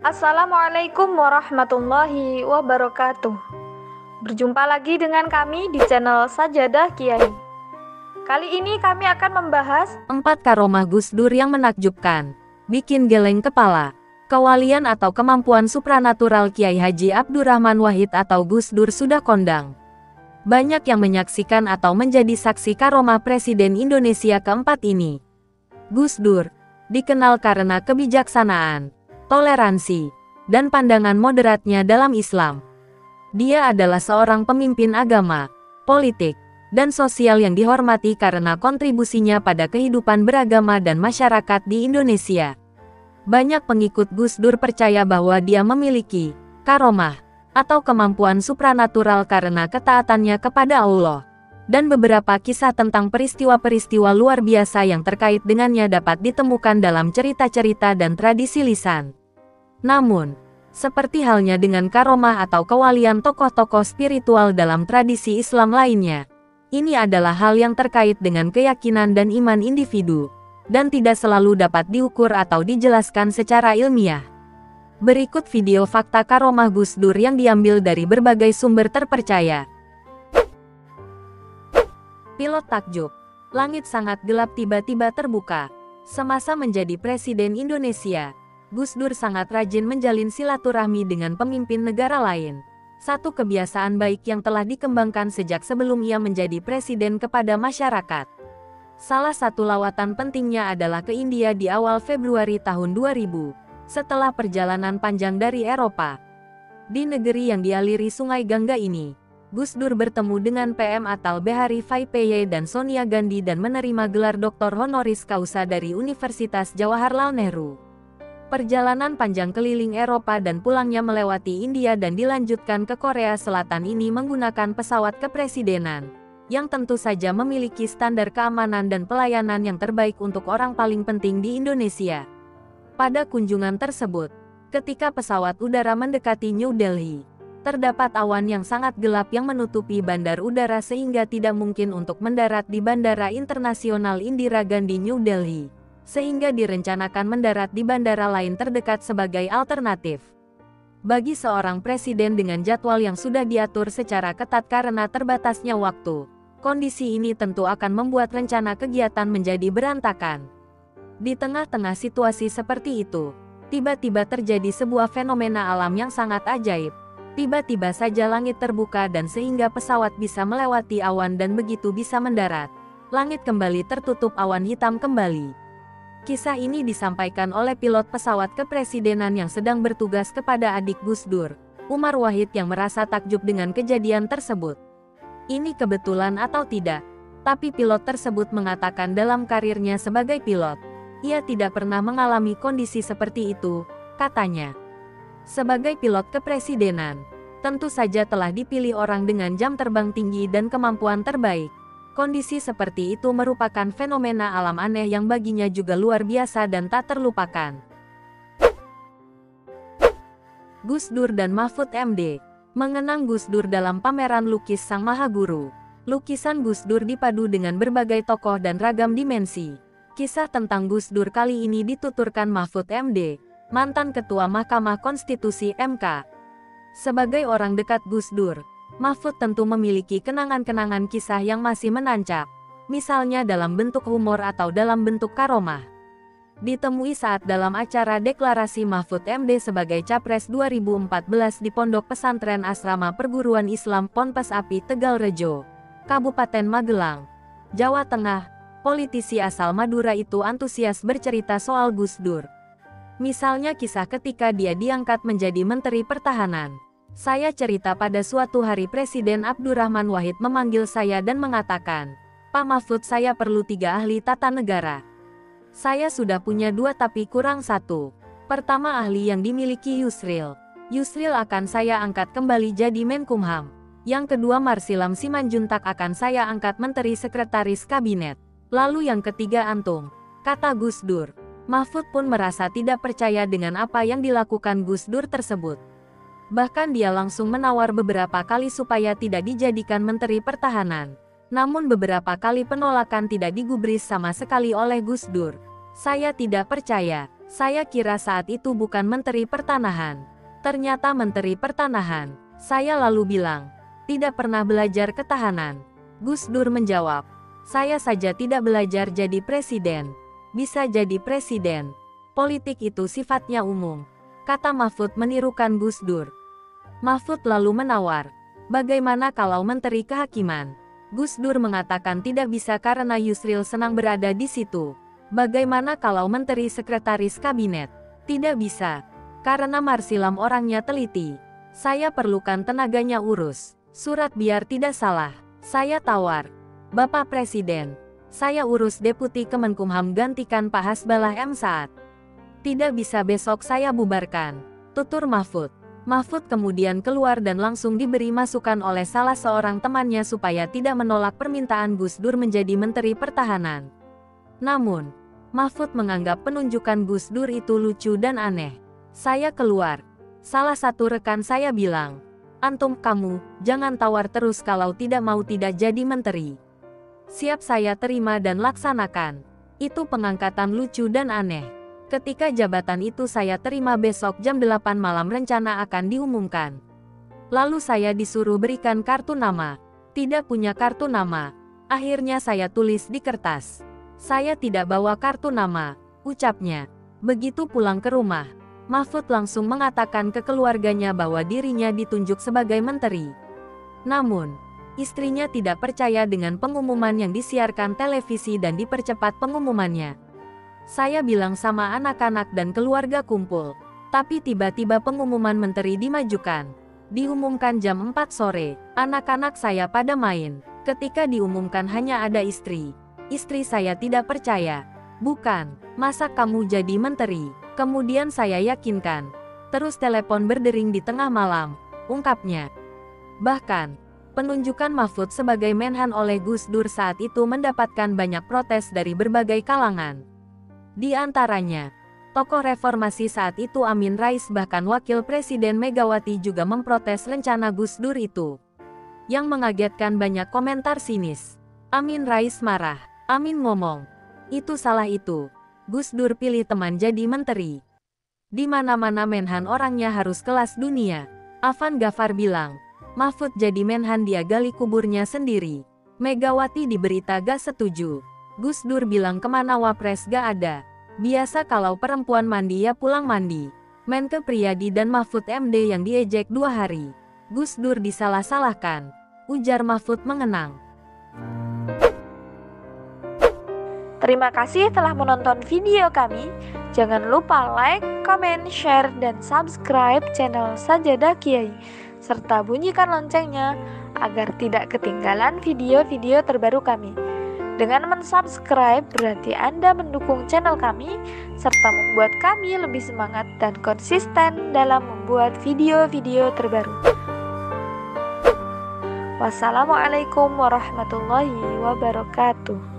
Assalamualaikum warahmatullahi wabarakatuh. Berjumpa lagi dengan kami di channel Sajadah Kiai. Kali ini kami akan membahas 4 karomah Gus Dur yang menakjubkan, bikin geleng kepala. Kewalian atau kemampuan supranatural Kiai Haji Abdurrahman Wahid atau Gus Dur sudah kondang. Banyak yang menyaksikan atau menjadi saksi karomah Presiden Indonesia keempat ini. Gus Dur dikenal karena kebijaksanaan, toleransi, dan pandangan moderatnya dalam Islam. Dia adalah seorang pemimpin agama, politik, dan sosial yang dihormati karena kontribusinya pada kehidupan beragama dan masyarakat di Indonesia. Banyak pengikut Gus Dur percaya bahwa dia memiliki karomah atau kemampuan supranatural karena ketaatannya kepada Allah. Dan beberapa kisah tentang peristiwa-peristiwa luar biasa yang terkait dengannya dapat ditemukan dalam cerita-cerita dan tradisi lisan. Namun, seperti halnya dengan karomah atau kewalian tokoh-tokoh spiritual dalam tradisi Islam lainnya, ini adalah hal yang terkait dengan keyakinan dan iman individu, dan tidak selalu dapat diukur atau dijelaskan secara ilmiah. Berikut video fakta karomah Gus Dur yang diambil dari berbagai sumber terpercaya. Pilot takjub. Langit sangat gelap tiba-tiba terbuka. Semasa menjadi Presiden Indonesia, Gus Dur sangat rajin menjalin silaturahmi dengan pemimpin negara lain. Satu kebiasaan baik yang telah dikembangkan sejak sebelum ia menjadi presiden kepada masyarakat. Salah satu lawatan pentingnya adalah ke India di awal Februari tahun 2000, setelah perjalanan panjang dari Eropa. Di negeri yang dialiri Sungai Gangga ini, Gus Dur bertemu dengan PM Atal Bihari Vajpayee dan Sonia Gandhi dan menerima gelar Doktor Honoris Causa dari Universitas Jawaharlal Nehru. Perjalanan panjang keliling Eropa dan pulangnya melewati India dan dilanjutkan ke Korea Selatan ini menggunakan pesawat kepresidenan, yang tentu saja memiliki standar keamanan dan pelayanan yang terbaik untuk orang paling penting di Indonesia. Pada kunjungan tersebut, ketika pesawat udara mendekati New Delhi, terdapat awan yang sangat gelap yang menutupi bandar udara sehingga tidak mungkin untuk mendarat di Bandara Internasional Indira Gandhi New Delhi, sehingga direncanakan mendarat di bandara lain terdekat sebagai alternatif. Bagi seorang presiden dengan jadwal yang sudah diatur secara ketat karena terbatasnya waktu, kondisi ini tentu akan membuat rencana kegiatan menjadi berantakan. Di tengah-tengah situasi seperti itu, tiba-tiba terjadi sebuah fenomena alam yang sangat ajaib. Tiba-tiba saja langit terbuka dan sehingga pesawat bisa melewati awan dan begitu bisa mendarat, langit kembali tertutup awan hitam kembali. Kisah ini disampaikan oleh pilot pesawat kepresidenan yang sedang bertugas kepada adik Gus Dur, Umar Wahid, yang merasa takjub dengan kejadian tersebut. Ini kebetulan atau tidak, tapi pilot tersebut mengatakan dalam karirnya sebagai pilot, ia tidak pernah mengalami kondisi seperti itu, katanya. Sebagai pilot kepresidenan, tentu saja telah dipilih orang dengan jam terbang tinggi dan kemampuan terbaik. Kondisi seperti itu merupakan fenomena alam aneh yang baginya juga luar biasa dan tak terlupakan. Gus Dur dan Mahfud MD. Mengenang Gus Dur dalam pameran lukis Sang Maha Guru. Lukisan Gus Dur dipadu dengan berbagai tokoh dan ragam dimensi. Kisah tentang Gus Dur kali ini dituturkan Mahfud MD, mantan Ketua Mahkamah Konstitusi MK. Sebagai orang dekat Gus Dur, Mahfud tentu memiliki kenangan-kenangan kisah yang masih menancap, misalnya dalam bentuk humor atau dalam bentuk karomah. Ditemui saat dalam acara deklarasi Mahfud MD sebagai Capres 2014 di Pondok Pesantren Asrama Perguruan Islam Ponpes Api Tegalrejo, Kabupaten Magelang, Jawa Tengah, politisi asal Madura itu antusias bercerita soal Gus Dur. Misalnya kisah ketika dia diangkat menjadi Menteri Pertahanan. Saya cerita pada suatu hari Presiden Abdurrahman Wahid memanggil saya dan mengatakan, "Pak Mahfud, saya perlu 3 ahli tata negara. Saya sudah punya 2 tapi kurang 1. Pertama ahli yang dimiliki Yusril. Yusril akan saya angkat kembali jadi Menkumham. Yang kedua Marsilam Simanjuntak akan saya angkat Menteri Sekretaris Kabinet. Lalu yang ketiga antum," kata Gus Dur. Mahfud pun merasa tidak percaya dengan apa yang dilakukan Gus Dur tersebut. Bahkan dia langsung menawar beberapa kali supaya tidak dijadikan Menteri Pertahanan. Namun beberapa kali penolakan tidak digubris sama sekali oleh Gus Dur. "Saya tidak percaya, Saya kira saat itu bukan Menteri Pertanahan. Ternyata Menteri Pertanahan. Saya lalu bilang, tidak pernah belajar ketahanan. Gus Dur menjawab, saya saja tidak belajar jadi presiden. Bisa jadi presiden. Politik itu sifatnya umum. Kata Mahfud menirukan Gus Dur. Mahfud lalu menawar, bagaimana kalau Menteri Kehakiman? Gus Dur mengatakan tidak bisa karena Yusril Senang berada di situ. Bagaimana kalau Menteri Sekretaris Kabinet? Tidak bisa. Karena Marsilam orangnya teliti. Saya perlukan tenaganya urus. Surat biar tidak salah. Saya tawar. Bapak Presiden, saya urus Deputi Kemenkumham gantikan Pak Hasbalah M. Saad. Tidak bisa besok saya bubarkan. Tutur Mahfud. Mahfud kemudian keluar dan langsung diberi masukan oleh salah seorang temannya supaya tidak menolak permintaan Gus Dur menjadi Menteri Pertahanan. Namun, Mahfud menganggap penunjukan Gus Dur itu lucu dan aneh. Saya keluar. Salah satu rekan saya bilang, antum kamu, jangan tawar terus kalau tidak mau tidak jadi menteri. Siap saya terima dan laksanakan. Itu pengangkatan lucu dan aneh. Ketika jabatan itu saya terima besok jam 8 malam rencana akan diumumkan. Lalu saya disuruh berikan kartu nama. Tidak punya kartu nama. Akhirnya saya tulis di kertas. Saya tidak bawa kartu nama, ucapnya. Begitu pulang ke rumah, Mahfud langsung mengatakan ke keluarganya bahwa dirinya ditunjuk sebagai menteri. Namun, istrinya tidak percaya dengan pengumuman yang disiarkan televisi dan dipercepat pengumumannya. Saya bilang sama anak-anak dan keluarga kumpul, tapi tiba-tiba pengumuman menteri dimajukan. Diumumkan jam 4 sore, anak-anak saya pada main. Ketika diumumkan hanya ada istri. Istri saya tidak percaya. Bukan, masa kamu jadi menteri? Kemudian saya yakinkan. Terus telepon berdering di tengah malam, ungkapnya. Bahkan, penunjukan Mahfud sebagai Menhan oleh Gus Dur saat itu mendapatkan banyak protes dari berbagai kalangan. Di antaranya, tokoh reformasi saat itu Amin Rais bahkan Wakil Presiden Megawati juga memprotes rencana Gus Dur itu. Yang mengagetkan banyak komentar sinis. Amin Rais marah. Amin ngomong, itu salah itu. Gus Dur pilih teman jadi menteri. Di mana-mana Menhan orangnya harus kelas dunia. Afan Ghaffar bilang, Mahfud jadi Menhan dia gali kuburnya sendiri. Megawati di berita gak setuju. Gus Dur bilang kemana wapres gak ada. Biasa kalau perempuan mandi ya pulang mandi. Menke Priyadi dan Mahfud MD yang diejek 2 hari. Gus Dur disalah-salahkan. Ujar Mahfud mengenang. Terima kasih telah menonton video kami. Jangan lupa like, comment, share, dan subscribe channel Sajadah Kiai, serta bunyikan loncengnya agar tidak ketinggalan video-video terbaru kami. Dengan mensubscribe berarti Anda mendukung channel kami, serta membuat kami lebih semangat dan konsisten dalam membuat video-video terbaru. Wassalamualaikum warahmatullahi wabarakatuh.